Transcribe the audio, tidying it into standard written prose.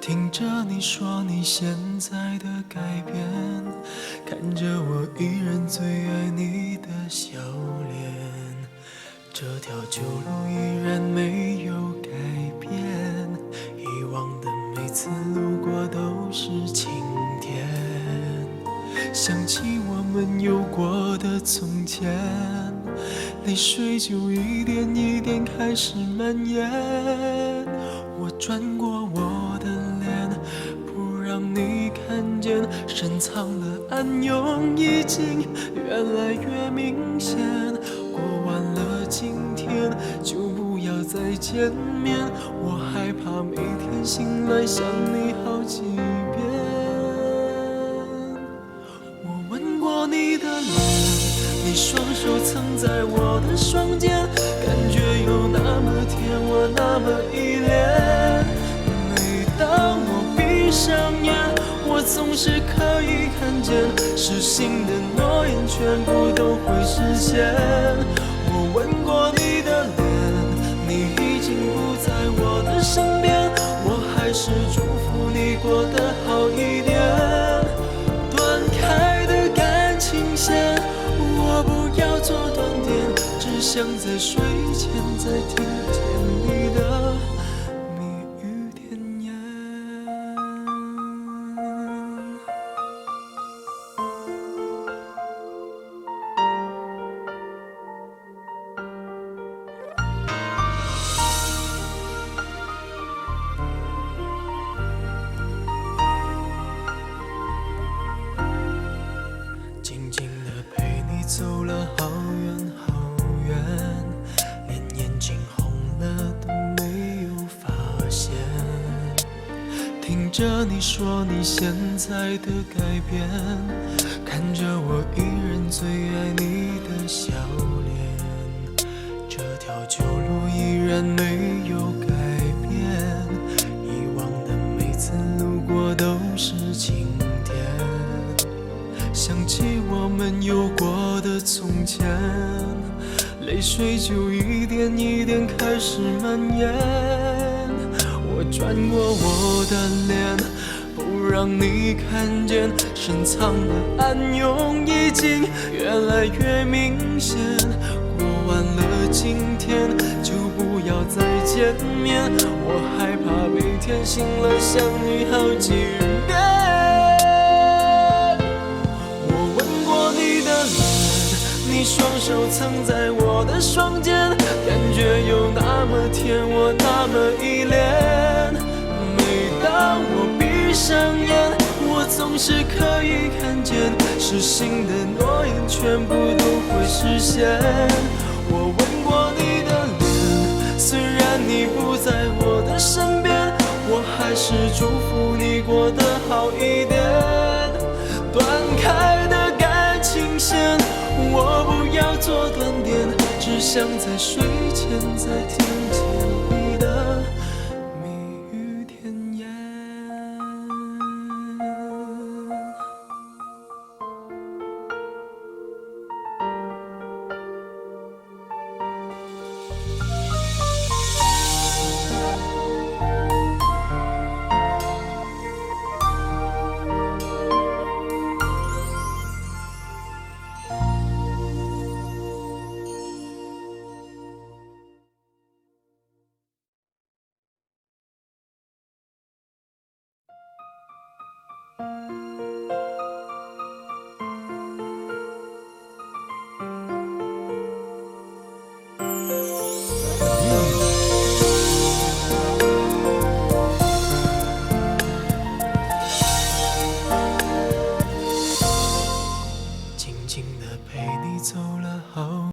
听着你说你现在的改变，看着我依然最爱你的笑脸，这条旧路依然没有改变，以往的每次路过都是晴天，想起我们有过的从前，泪水就一点一点开始蔓延，我转过我的脸，不让你看见，深藏的暗涌已经越来越明显，过完了今天就不要再见面，我害怕每天醒来想你好几遍，我吻过你的脸，你双手曾在我的双肩，感觉有那么甜，我那么依恋，每当我闭上眼，我总是可以看见，失信的诺言全部都会实现，我吻过你的脸，你已经不在我的身边，我还是祝福你过得好一点，断开的感情线我不要做断点，只想在睡前再听见你的蜜语甜言。静静地陪你走了好远好远，连眼睛红了都没有发现，听着你说你现在的改变，看着我依然最爱你的笑脸，这条旧路依然没有改变，以往的每次路过都是晴天，想起我们有过的从前，泪水就一点一点开始蔓延，我转过我的脸，不让你看见，深藏的暗涌已经越来越明显，过完了今天就不要再见面，我害怕每天醒来想你好几遍，你双手曾在我的双肩，感觉有那么甜，我那么依恋，每当我闭上眼，我总是可以看见，失信的诺言全部都会实现，我吻过你的脸，虽然你不在我的身边，我还是祝福你过得好一点，断开的感情线我不要做断点，只想在睡前再听见